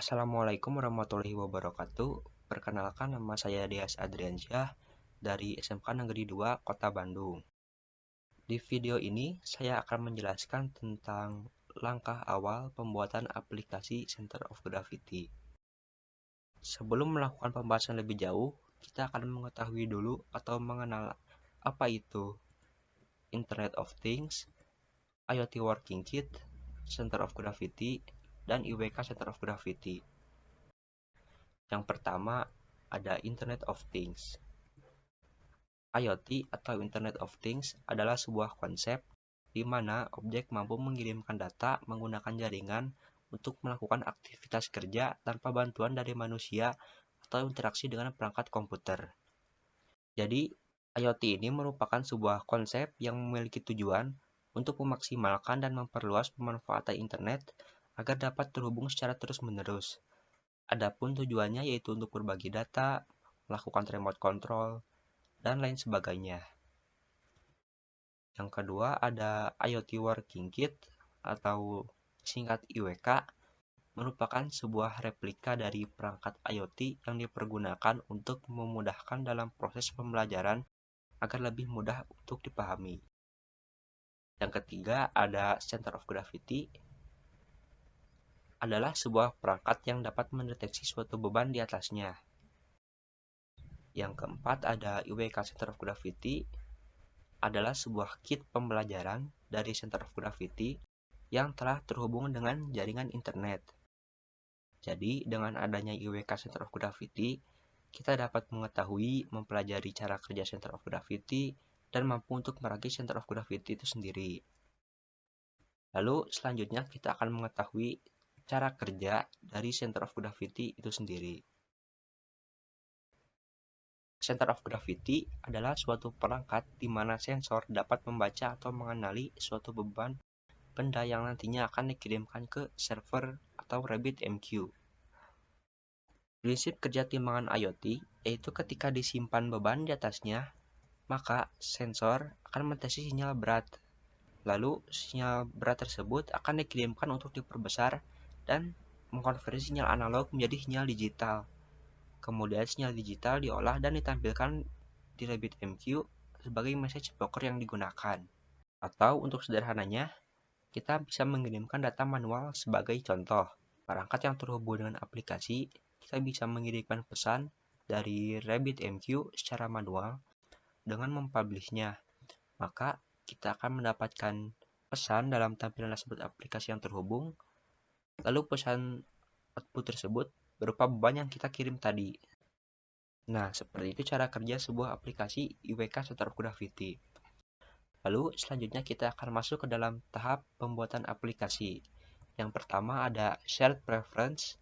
Assalamualaikum warahmatullahi wabarakatuh. Perkenalkan, nama saya Dias Adriansyah dari SMK Negeri 2 Kota Bandung. Di video ini saya akan menjelaskan tentang langkah awal pembuatan aplikasi Center of Gravity. Sebelum melakukan pembahasan lebih jauh, kita akan mengetahui dulu atau mengenal apa itu Internet of Things, IoT Working Kit, Center of Gravity, dan IWK Center of Gravity. Yang pertama ada Internet of Things. IoT atau Internet of Things adalah sebuah konsep di mana objek mampu mengirimkan data menggunakan jaringan untuk melakukan aktivitas kerja tanpa bantuan dari manusia atau interaksi dengan perangkat komputer. Jadi, IoT ini merupakan sebuah konsep yang memiliki tujuan untuk memaksimalkan dan memperluas pemanfaatan internet agar dapat terhubung secara terus-menerus. Adapun tujuannya yaitu untuk berbagi data, melakukan remote control, dan lain sebagainya. Yang kedua ada IoT Working Kit atau singkat IWK, merupakan sebuah replika dari perangkat IoT yang dipergunakan untuk memudahkan dalam proses pembelajaran agar lebih mudah untuk dipahami. Yang ketiga ada Center of Gravity, adalah sebuah perangkat yang dapat mendeteksi suatu beban di atasnya. Yang keempat ada IWK Center of Gravity, adalah sebuah kit pembelajaran dari Center of Gravity yang telah terhubung dengan jaringan internet. Jadi, dengan adanya IWK Center of Gravity, kita dapat mengetahui, mempelajari cara kerja Center of Gravity, dan mampu untuk merakit Center of Gravity itu sendiri. Lalu, selanjutnya kita akan mengetahui cara kerja dari Center of Gravity itu sendiri. Center of Gravity adalah suatu perangkat di mana sensor dapat membaca atau mengenali suatu beban benda yang nantinya akan dikirimkan ke server atau RabbitMQ. Prinsip kerja timbangan IoT yaitu ketika disimpan beban di atasnya, maka sensor akan mendeteksi sinyal berat. Lalu sinyal berat tersebut akan dikirimkan untuk diperbesar dan mengkonversi sinyal analog menjadi sinyal digital. Kemudian sinyal digital diolah dan ditampilkan di RabbitMQ sebagai message broker yang digunakan. Atau untuk sederhananya, kita bisa mengirimkan data manual sebagai contoh. Perangkat yang terhubung dengan aplikasi, kita bisa mengirimkan pesan dari RabbitMQ secara manual dengan mempublishnya. Maka kita akan mendapatkan pesan dalam tampilan dashboard aplikasi yang terhubung. Lalu pesan output tersebut berupa beban yang kita kirim tadi. Nah, seperti itu cara kerja sebuah aplikasi IWK Center of Gravity. Lalu selanjutnya kita akan masuk ke dalam tahap pembuatan aplikasi. Yang pertama ada shared preference.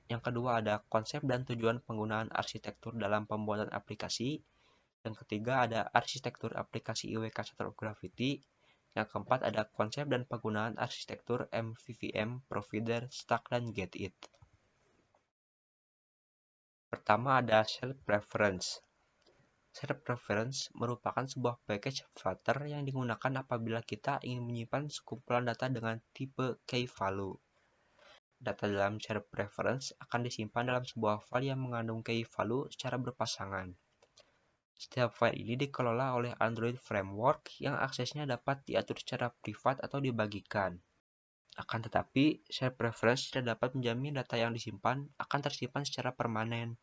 Yang kedua ada konsep dan tujuan penggunaan arsitektur dalam pembuatan aplikasi. Yang ketiga ada arsitektur aplikasi IWK Center of Gravity. Yang keempat ada konsep dan penggunaan arsitektur MVVM, Provider, Stack, dan Get It. Pertama ada shared preference. Shared preference merupakan sebuah package Flutter yang digunakan apabila kita ingin menyimpan sekumpulan data dengan tipe key value. Data dalam shared preference akan disimpan dalam sebuah file yang mengandung key value secara berpasangan. Setiap file ini dikelola oleh Android Framework yang aksesnya dapat diatur secara privat atau dibagikan. Akan tetapi, shared preference tidak dapat menjamin data yang disimpan akan tersimpan secara permanen.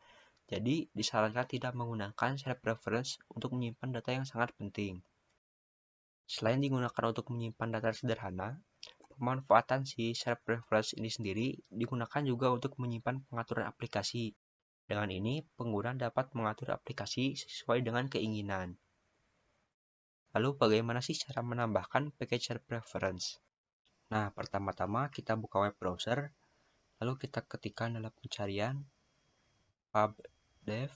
Jadi, disarankan tidak menggunakan shared preference untuk menyimpan data yang sangat penting. Selain digunakan untuk menyimpan data sederhana, pemanfaatan si shared preference ini sendiri digunakan juga untuk menyimpan pengaturan aplikasi. Dengan ini, pengguna dapat mengatur aplikasi sesuai dengan keinginan. Lalu, bagaimana sih cara menambahkan package shared preference? Nah, pertama-tama kita buka web browser, lalu kita ketikkan dalam pencarian pubdev,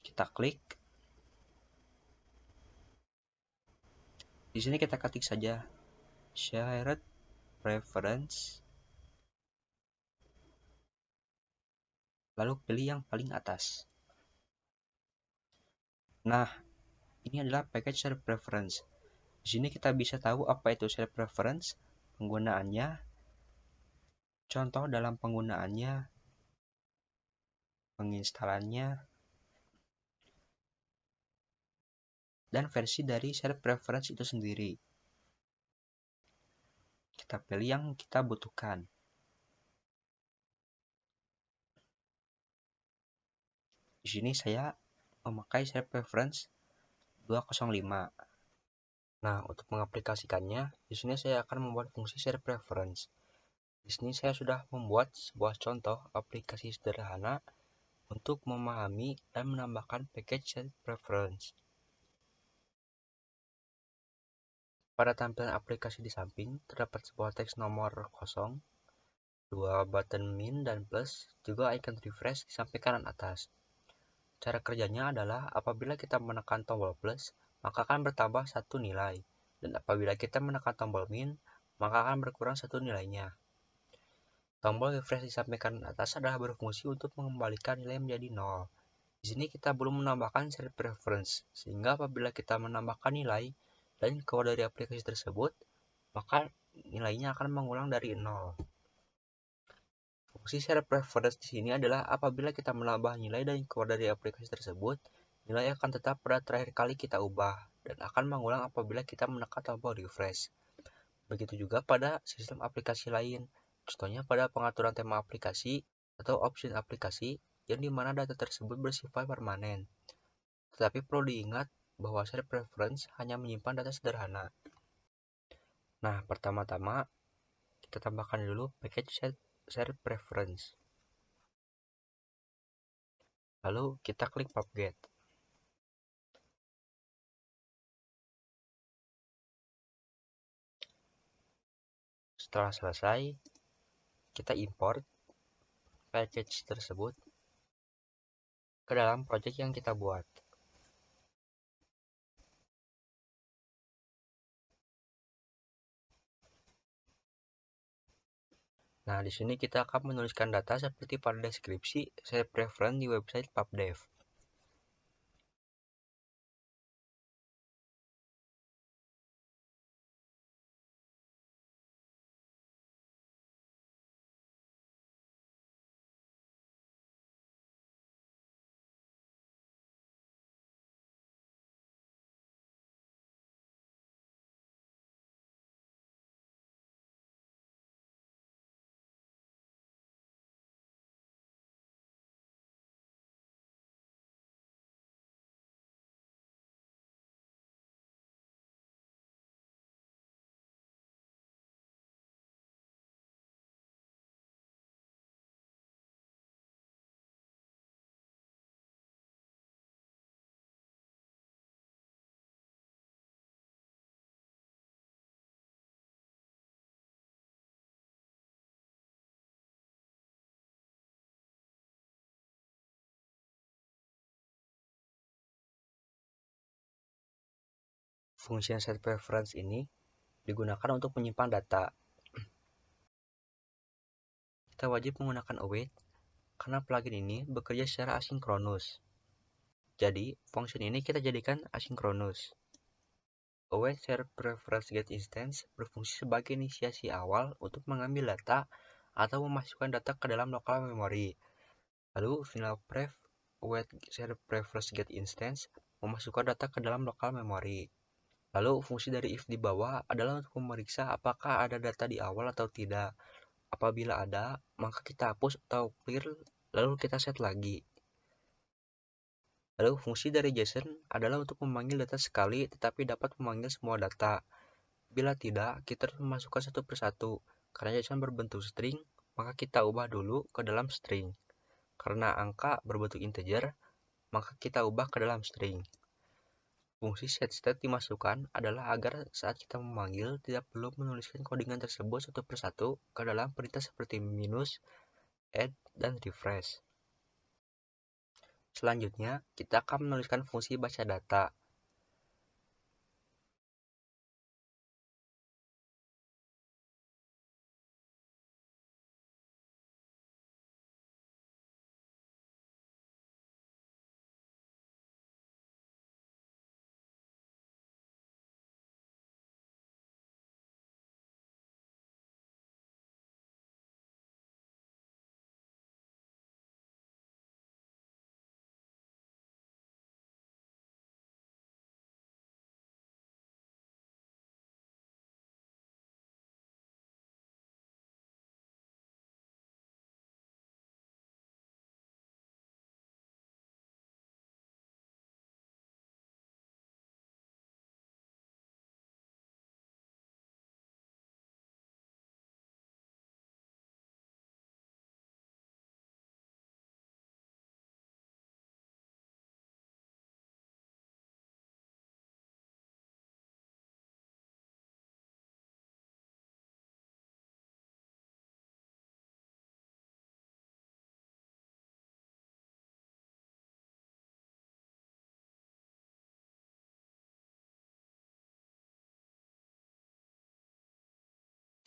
kita klik. Di sini kita ketik saja shared preference, lalu pilih yang paling atas. Nah, ini adalah package shared preference. Di sini kita bisa tahu apa itu shared preference, penggunaannya, Contoh dalam penggunaannya, penginstalannya, dan versi dari share preference itu sendiri. Kita pilih yang kita butuhkan. Di sini saya memakai share preference 205. Nah, untuk mengaplikasikannya, di sini saya akan membuat fungsi share preference. Di sini saya sudah membuat sebuah contoh aplikasi sederhana untuk memahami dan menambahkan package share preference. Pada tampilan aplikasi di samping, terdapat sebuah teks nomor kosong, 2 button min dan plus, juga icon refresh di samping kanan atas. Cara kerjanya adalah apabila kita menekan tombol plus, maka akan bertambah satu nilai. Dan apabila kita menekan tombol min, maka akan berkurang satu nilainya. Tombol refresh di samping kanan atas adalah berfungsi untuk mengembalikan nilai menjadi 0. Di sini kita belum menambahkan share preference, sehingga apabila kita menambahkan nilai dan keluar dari aplikasi tersebut, maka nilainya akan mengulang dari 0. Fungsi share preference di sini adalah apabila kita menambah nilai dan keluar dari aplikasi tersebut, nilai akan tetap pada terakhir kali kita ubah dan akan mengulang apabila kita menekan tombol refresh. Begitu juga pada sistem aplikasi lain, contohnya pada pengaturan tema aplikasi atau option aplikasi yang dimana data tersebut bersifat permanen. Tetapi perlu diingat bahwa share preference hanya menyimpan data sederhana. Nah, pertama-tama kita tambahkan dulu package share preference. Lalu kita klik pubget. Setelah selesai, kita import package tersebut ke dalam project yang kita buat. Nah, di sini kita akan menuliskan data seperti pada deskripsi share preference di website pubdev. Fungsi share preference ini digunakan untuk menyimpan data. Kita wajib menggunakan await karena plugin ini bekerja secara asinkronus. Jadi, function ini kita jadikan asinkronus. Await share preference get instance berfungsi sebagai inisiasi awal untuk mengambil data atau memasukkan data ke dalam lokal memori. Lalu final pref await share preference get instance memasukkan data ke dalam lokal memori. Lalu fungsi dari if di bawah adalah untuk memeriksa apakah ada data di awal atau tidak. Apabila ada, maka kita hapus atau clear, lalu kita set lagi. Lalu fungsi dari JSON adalah untuk memanggil data sekali tetapi dapat memanggil semua data. Bila tidak, kita harus memasukkan satu persatu. Karena JSON berbentuk string, maka kita ubah dulu ke dalam string. Karena angka berbentuk integer, maka kita ubah ke dalam string. Fungsi setState dimasukkan adalah agar saat kita memanggil tidak perlu menuliskan codingan tersebut satu persatu ke dalam perintah seperti minus, add, dan refresh. Selanjutnya, kita akan menuliskan fungsi baca data.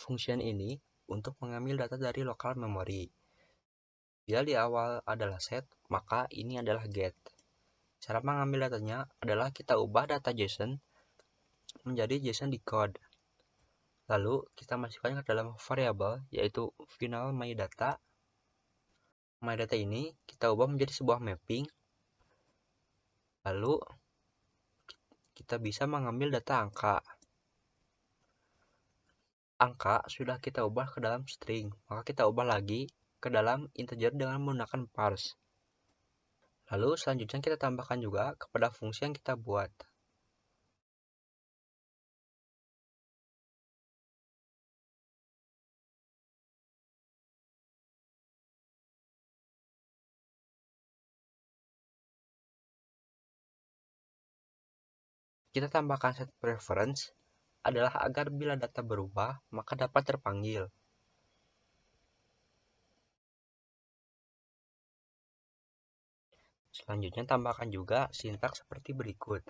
function ini untuk mengambil data dari lokal memori. Bila di awal adalah set, maka ini adalah get. Cara mengambil datanya adalah kita ubah data JSON menjadi JSON decode. Lalu kita masukkan ke dalam variabel yaitu final myData. MyData ini kita ubah menjadi sebuah mapping. Lalu kita bisa mengambil data angka. Angka sudah kita ubah ke dalam string, maka kita ubah lagi ke dalam integer dengan menggunakan parse. Lalu selanjutnya kita tambahkan juga kepada fungsi yang kita buat. Kita tambahkan set preference adalah agar bila data berubah, maka dapat terpanggil. Selanjutnya tambahkan juga sintaks seperti berikut.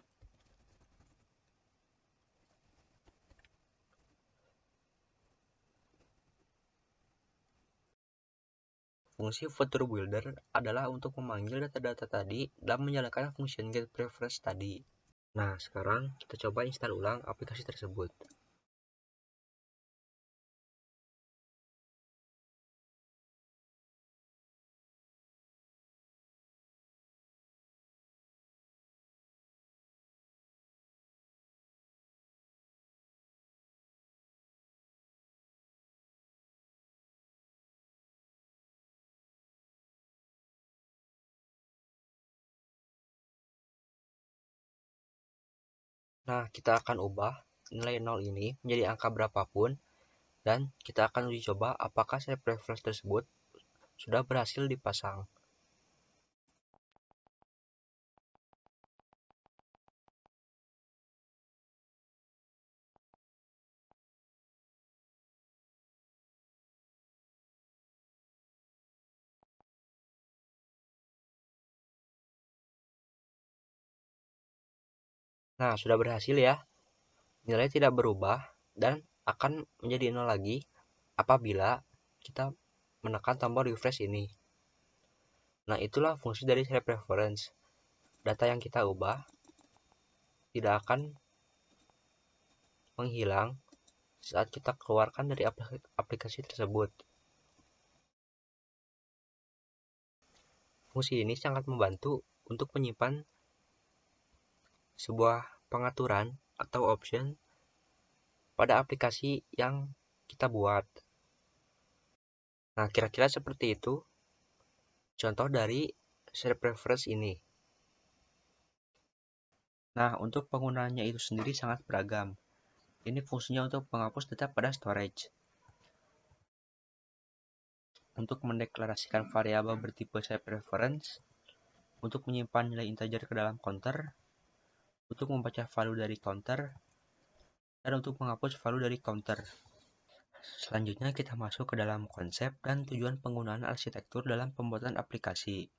Fungsi future builder adalah untuk memanggil data-data tadi dan menjalankan function getPreference tadi. Nah, sekarang kita coba install ulang aplikasi tersebut. Nah, kita akan ubah nilai 0 ini menjadi angka berapapun dan kita akan uji coba apakah set preference tersebut sudah berhasil dipasang. Nah, sudah berhasil ya. Nilai tidak berubah dan akan menjadi 0 lagi apabila kita menekan tombol refresh ini. Nah, itulah fungsi dari set preference. Data yang kita ubah tidak akan menghilang saat kita keluarkan dari aplikasi tersebut. Fungsi ini sangat membantu untuk menyimpan sebuah pengaturan atau option pada aplikasi yang kita buat. Nah, kira-kira seperti itu contoh dari set preference ini. Nah, untuk penggunaannya itu sendiri sangat beragam. Ini fungsinya untuk menghapus data pada storage. Untuk mendeklarasikan variabel bertipe set preference, untuk menyimpan nilai integer ke dalam counter, untuk membaca value dari counter, dan untuk menghapus value dari counter. Selanjutnya kita masuk ke dalam konsep dan tujuan penggunaan arsitektur dalam pembuatan aplikasi.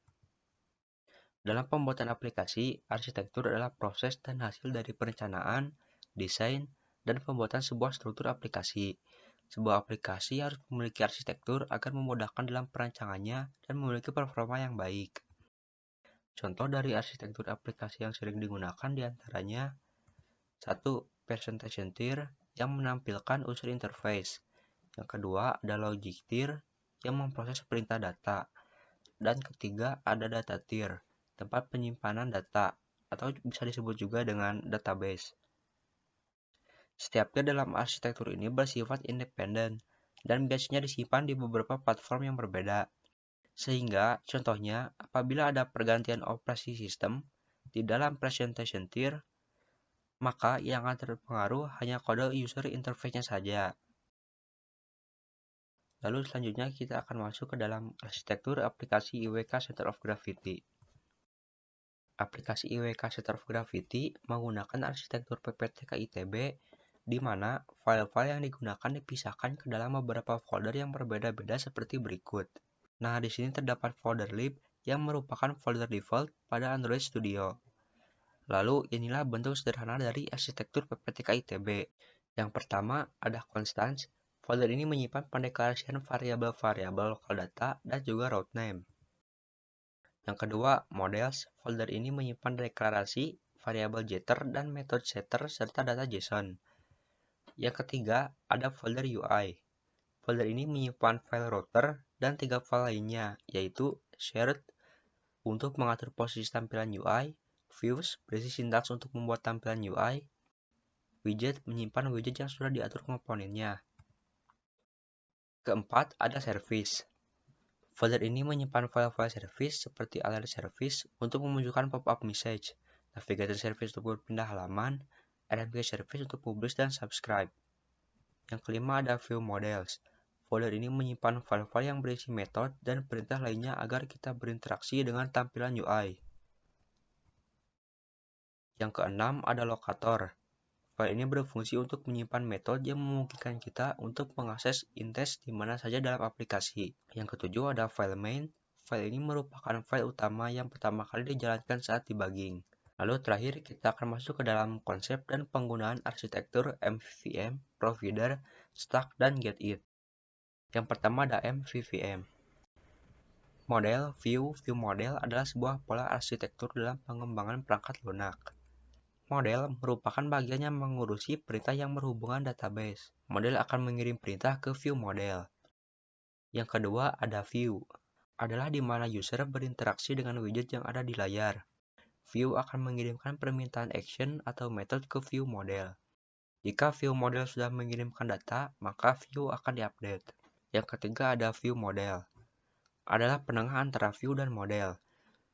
Dalam pembuatan aplikasi, arsitektur adalah proses dan hasil dari perencanaan, desain, dan pembuatan sebuah struktur aplikasi. Sebuah aplikasi harus memiliki arsitektur agar memudahkan dalam perancangannya dan memiliki performa yang baik. Contoh dari arsitektur aplikasi yang sering digunakan diantaranya 1. Presentation tier yang menampilkan unsur interface. Yang kedua ada logic tier yang memproses perintah data. Dan ketiga ada data tier, tempat penyimpanan data atau bisa disebut juga dengan database. Setiap tier dalam arsitektur ini bersifat independen dan biasanya disimpan di beberapa platform yang berbeda. Sehingga contohnya apabila ada pergantian operasi sistem di dalam presentation tier, maka yang akan terpengaruh hanya kode user interface-nya saja. Lalu selanjutnya kita akan masuk ke dalam arsitektur aplikasi IWK Center of Gravity. Aplikasi IWK Center of Gravity menggunakan arsitektur PPTK ITB di mana file-file yang digunakan dipisahkan ke dalam beberapa folder yang berbeda-beda seperti berikut. Nah, di sini terdapat folder lib yang merupakan folder default pada Android Studio. Lalu inilah bentuk sederhana dari arsitektur PPTK ITB. Yang pertama ada constants, Folder ini menyimpan pendeklarasian variabel-variabel lokal data dan juga route name. Yang kedua, models. Folder ini menyimpan deklarasi, variabel getter, dan metode setter, serta data JSON. Yang ketiga, ada folder UI. Folder ini menyimpan file router dan 3 file lainnya, yaitu shared untuk mengatur posisi tampilan UI, views berisi sintaks untuk membuat tampilan UI, widget menyimpan widget yang sudah diatur komponennya. Keempat, ada service. Folder ini menyimpan file-file service seperti alert service untuk memunculkan pop-up message, navigator service untuk berpindah halaman, RMQ service untuk publish dan subscribe. Yang kelima ada view models. Folder ini menyimpan file-file yang berisi metode dan perintah lainnya agar kita berinteraksi dengan tampilan UI. Yang keenam ada locator. File ini berfungsi untuk menyimpan metode yang memungkinkan kita untuk mengakses index di mana saja dalam aplikasi. Yang ketujuh ada file main. File ini merupakan file utama yang pertama kali dijalankan saat debugging. Lalu terakhir kita akan masuk ke dalam konsep dan penggunaan arsitektur MVVM, provider, stack, dan get-it. Yang pertama ada MVVM. Model, view model adalah sebuah pola arsitektur dalam pengembangan perangkat lunak. Model merupakan bagian yang mengurusi perintah yang berhubungan database. Model akan mengirim perintah ke view model. Yang kedua ada view, adalah di mana user berinteraksi dengan widget yang ada di layar. View akan mengirimkan permintaan action atau method ke view model. Jika view model sudah mengirimkan data, maka view akan diupdate. Yang ketiga ada view model, adalah penengah antara view dan model.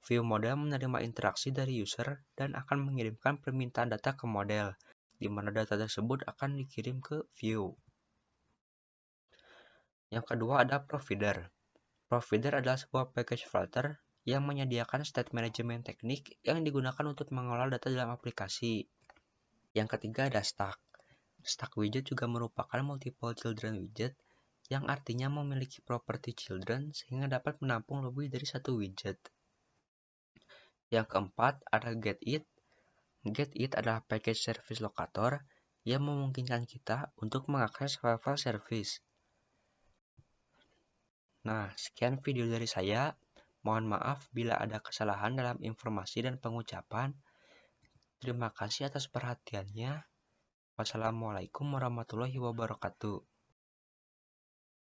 View model menerima interaksi dari user dan akan mengirimkan permintaan data ke model, di mana data tersebut akan dikirim ke view. Yang kedua ada provider. Provider adalah sebuah package filter yang menyediakan state management teknik yang digunakan untuk mengolah data dalam aplikasi. Yang ketiga ada stack. Stack widget juga merupakan multiple children widget yang artinya memiliki properti children sehingga dapat menampung lebih dari satu widget. Yang keempat ada get-it. Get-it adalah package service locator yang memungkinkan kita untuk mengakses file-file service. Nah, sekian video dari saya. Mohon maaf bila ada kesalahan dalam informasi dan pengucapan. Terima kasih atas perhatiannya. Wassalamualaikum warahmatullahi wabarakatuh.